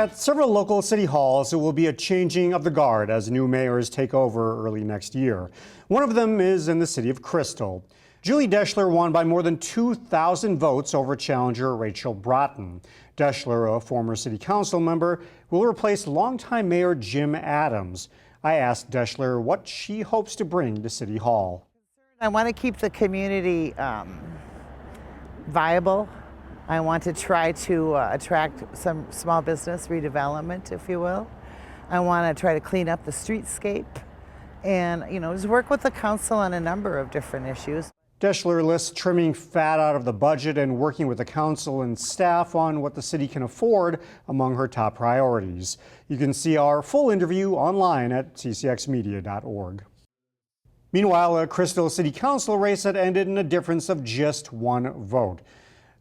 At several local city halls, there will be a changing of the guard as new mayors take over early next year. One of them is in the city of Crystal. Julie Deschler won by more than 2,000 votes over challenger Rachel Bratton. Deschler, a former city council member, will replace longtime mayor Jim Adams. I asked Deschler what she hopes to bring to City Hall. I want to keep the community viable. I want to try to attract some small business redevelopment, if you will. I want to try to clean up the streetscape and, just work with the council on a number of different issues. Deschler lists trimming fat out of the budget and working with the council and staff on what the city can afford among her top priorities. You can see our full interview online at ccxmedia.org. Meanwhile, a Crystal City Council race had ended in a difference of just one vote.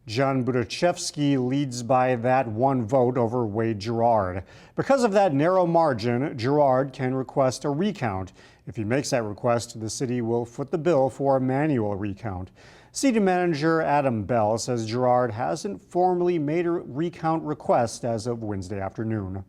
John Budachevsky leads by that one vote over Wade Gerard. Because of that narrow margin, Gerard can request a recount. If he makes that request, the city will foot the bill for a manual recount. City manager Adam Bell says Gerard hasn't formally made a recount request as of Wednesday afternoon.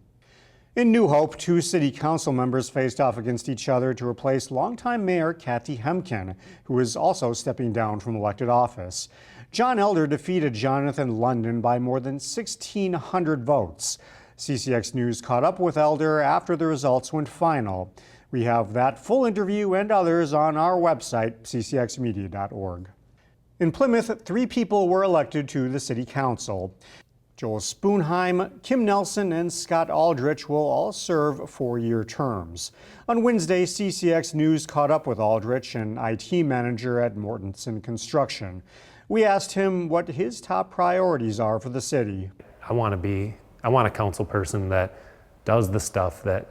In New Hope, two city council members faced off against each other to replace longtime mayor Kathy Hemken, who is also stepping down from elected office. John Elder defeated Jonathan London by more than 1,600 votes. CCX News caught up with Elder after the results went final. We have that full interview and others on our website, ccxmedia.org. In Plymouth, 3 people were elected to the city council. Joel Spoonheim, Kim Nelson, and Scott Adrich will all serve 4-year terms. On Wednesday, CCX News caught up with Adrich, an IT manager at Mortensen Construction. We asked him what his top priorities are for the city. I want a council person that does the stuff that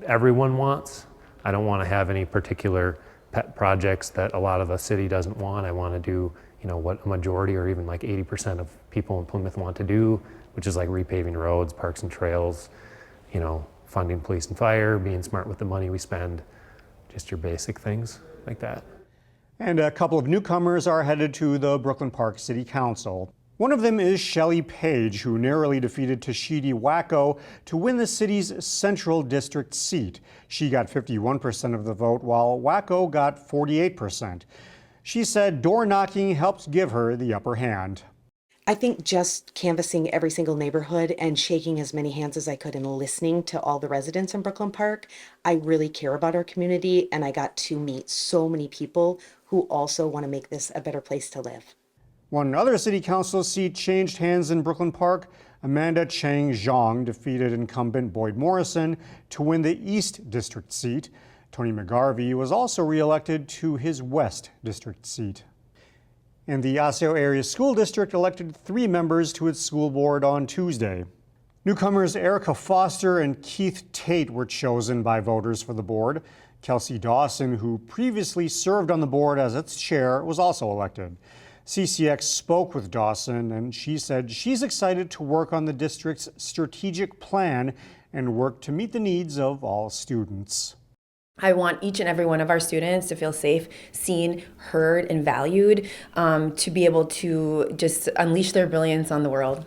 everyone wants. I don't want to have any particular pet projects that a lot of the city doesn't want. I want to do, what a majority or even like 80% of people in Plymouth want to do, which is like repaving roads, parks and trails, funding police and fire, being smart with the money we spend, just your basic things like that. And a couple of newcomers are headed to the Brooklyn Park City Council. One of them is Shelle Page, who narrowly defeated Tashidi Wacko to win the city's Central District seat. She got 51% of the vote, while Wacko got 48%. She said door knocking helped give her the upper hand. I think just canvassing every single neighborhood and shaking as many hands as I could and listening to all the residents in Brooklyn Park, I really care about our community, and I got to meet so many people who also want to make this a better place to live. One other city council seat changed hands in Brooklyn Park. Amanda Chang Zhang defeated incumbent Boyd Morrison to win the East District seat. Tony McGarvey was also reelected to his West District seat. And the Osseo Area School District elected 3 members to its school board on Tuesday. Newcomers Erica Foster and Keith Tate were chosen by voters for the board. Kelsey Dawson, who previously served on the board as its chair, was also elected. CCX spoke with Dawson, and she said she's excited to work on the district's strategic plan and work to meet the needs of all students. I want each and every one of our students to feel safe, seen, heard, and valued, to be able to just unleash their brilliance on the world.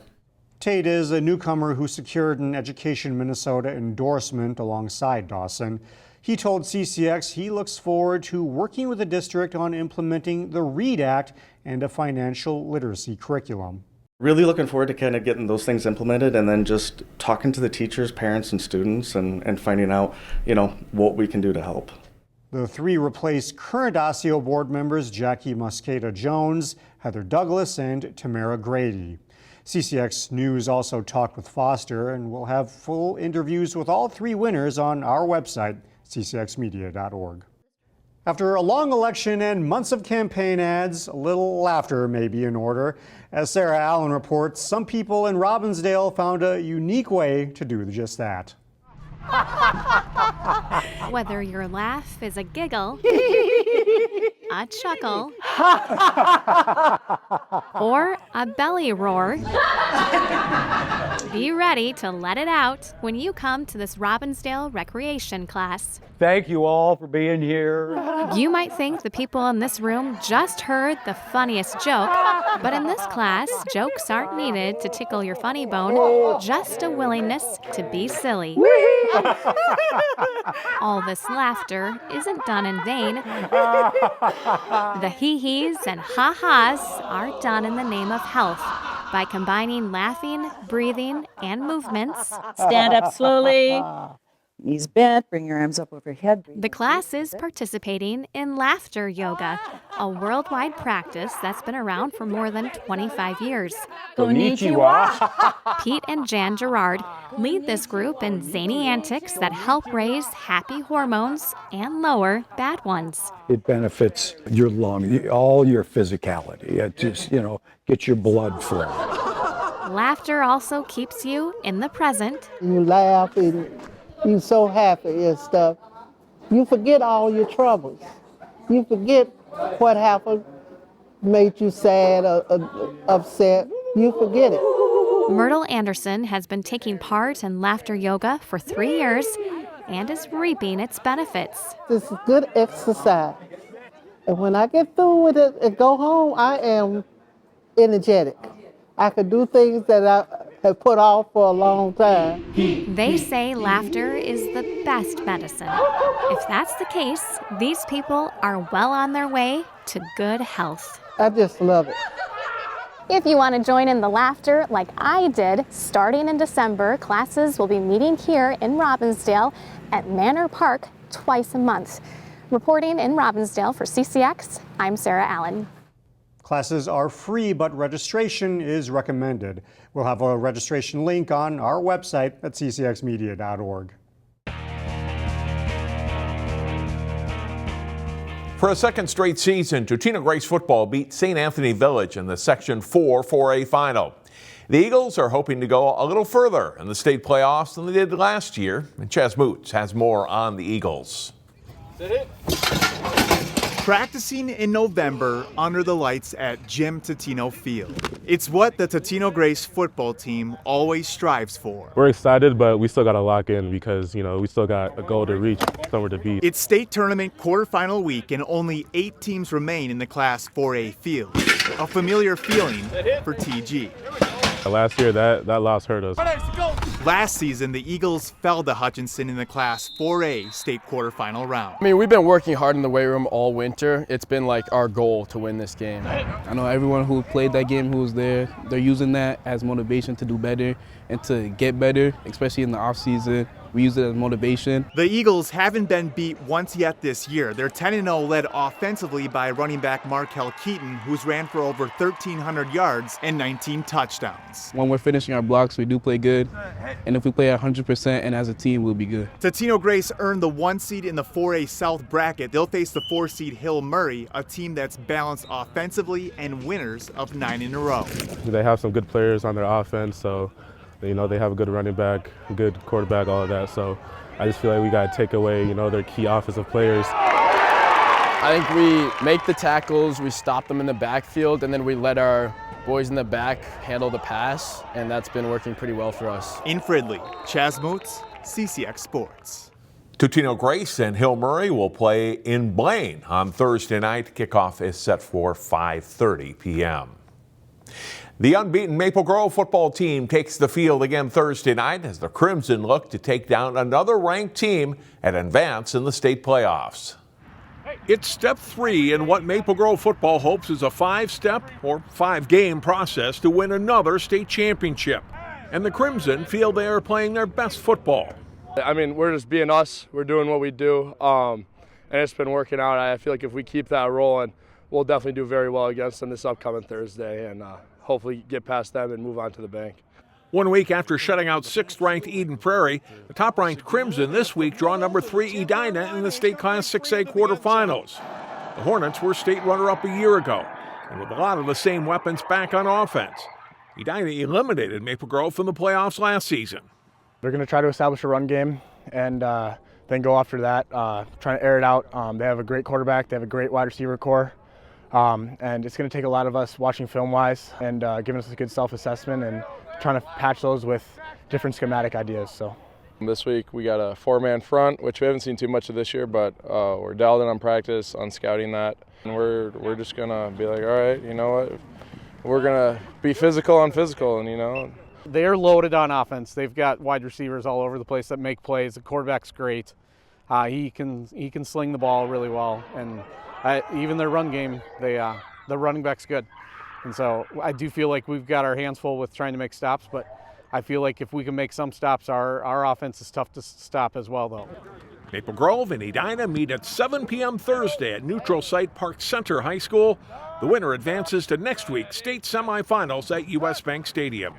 Tate is a newcomer who secured an Education Minnesota endorsement alongside Dawson. He told CCX he looks forward to working with the district on implementing the READ Act and a financial literacy curriculum. Really looking forward to kind of getting those things implemented and then just talking to the teachers, parents, and students and finding out, what we can do to help. The 3 replaced current Osseo board members Jackie Mosqueda Jones, Heather Douglas, and Tamara Grady. CCX News also talked with Foster, and we'll have full interviews with all 3 winners on our website, ccxmedia.org. After a long election and months of campaign ads, a little laughter may be in order. As Sarah Allen reports, some people in Robbinsdale found a unique way to do just that. Whether your laugh is a giggle a chuckle, or a belly roar. Be ready to let it out when you come to this Robbinsdale recreation class. Thank you all for being here. You might think the people in this room just heard the funniest joke, but in this class, jokes aren't needed to tickle your funny bone, just a willingness to be silly. All this laughter isn't done in vain. The hee-hees and ha-has are done in the name of health by combining laughing, breathing, and movements. Stand up slowly. Knees bent, bring your arms up overhead. The class is participating in laughter yoga, a worldwide practice that's been around for more than 25 years. Konnichiwa. Pete and Jan Gerard lead this group in zany antics that help raise happy hormones and lower bad ones. It benefits your lung, all your physicality. It just, gets your blood flowing. Laughter also keeps you in the present. You laugh and you're so happy and stuff. You forget all your troubles. You forget what happened, made you sad or upset. You forget it. Myrtle Anderson has been taking part in laughter yoga for 3 years and is reaping its benefits. This is good exercise. And when I get through with it and go home, I am energetic. I can do things that I have put off for a long time. They say laughter is the best medicine. If that's the case, these people are well on their way to good health. I just love it. If you want to join in the laughter like I did, starting in December, classes will be meeting here in Robbinsdale at Manor Park twice a month. Reporting in Robbinsdale for CCX, I'm Sarah Allen. Classes are free, but registration is recommended. We'll have a registration link on our website at ccxmedia.org. For a second straight season, Totino-Grace football beat St. Anthony Village in the Section 4 4A final. The Eagles are hoping to go a little further in the state playoffs than they did last year. And Chaz Moots has more on the Eagles. Practicing in November under the lights at Jim Totino Field. It's what the Totino-Grace football team always strives for. We're excited, but we still got to lock in because, we still got a goal to reach, somewhere to be. It's state tournament quarterfinal week and only 8 teams remain in the Class 4A field. A familiar feeling for TG. Last year, that loss hurt us. Last season, the Eagles fell to Hutchinson in the Class 4A state quarterfinal round. We've been working hard in the weight room all winter. It's been like our goal to win this game. I know everyone who played that game, who was there, they're using that as motivation to do better and to get better, especially in the off season. We use it as motivation. The Eagles haven't been beat once yet this year. They're 10-0 led offensively by running back Markel Keaton, who's ran for over 1,300 yards and 19 touchdowns. When we're finishing our blocks, we do play good. And if we play 100% and as a team, we'll be good. Totino-Grace earned the 1 seed in the 4A South bracket. They'll face the 4 seed Hill Murray, a team that's balanced offensively and winners of 9 in a row. They have some good players on their offense, so they have a good running back, a good quarterback, all of that. So I just feel like we got to take away, their key offensive players. I think we make the tackles, we stop them in the backfield, and then we let our boys in the back handle the pass, and that's been working pretty well for us. In Fridley, Chaz Moots, CCX Sports. Totino-Grace and Hill Murray will play in Blaine on Thursday night. Kickoff is set for 5:30 p.m. The unbeaten Maple Grove football team takes the field again Thursday night as the Crimson look to take down another ranked team and advance in the state playoffs. It's step 3 in what Maple Grove football hopes is a 5-step or 5-game process to win another state championship. And the Crimson feel they are playing their best football. We're just being us. We're doing what we do, and it's been working out. I feel like if we keep that rolling, we'll definitely do very well against them this upcoming Thursday and hopefully get past them and move on to the bank. 1 week after shutting out 6th-ranked Eden Prairie, the top-ranked Crimson this week draw number 3 Edina in the state Class 6A quarterfinals. The Hornets were state runner-up a year ago, and with a lot of the same weapons back on offense. Edina eliminated Maple Grove from the playoffs last season. They're going to try to establish a run game and then go after that, trying to air it out. They have a great quarterback. They have a great wide receiver core. And it's going to take a lot of us watching film-wise and giving us a good self-assessment and trying to patch those with different schematic ideas. So this week we got a 4-man front, which we haven't seen too much of this year, but we're dialed in on practice, on scouting that. And we're just going to be like, all right, you know what? We're going to be physical on physical, and, you know. They're loaded on offense. They've got wide receivers all over the place that make plays. The quarterback's great. He can sling the ball really well, and even their run game, the running back's good. And so I do feel like we've got our hands full with trying to make stops, but I feel like if we can make some stops, our offense is tough to stop as well, though. Maple Grove and Edina meet at 7 p.m. Thursday at neutral site Park Center High School. The winner advances to next week's state semifinals at U.S. Bank Stadium.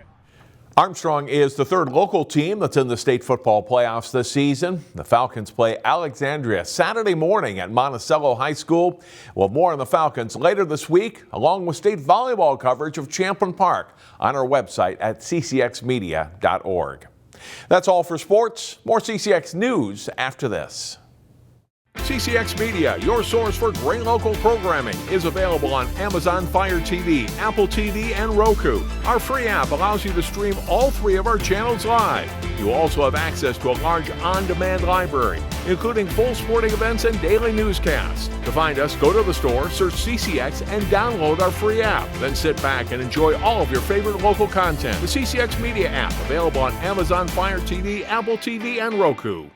Armstrong is the third local team that's in the state football playoffs this season. The Falcons play Alexandria Saturday morning at Monticello High School. We'll have more on the Falcons later this week, along with state volleyball coverage of Champlin Park on our website at ccxmedia.org. That's all for sports. More CCX News after this. CCX Media, your source for great local programming, is available on Amazon Fire TV, Apple TV, and Roku. Our free app allows you to stream all 3 of our channels live. You also have access to a large on-demand library, including full sporting events and daily newscasts. To find us, go to the store, search CCX, and download our free app. Then sit back and enjoy all of your favorite local content. The CCX Media app, available on Amazon Fire TV, Apple TV, and Roku.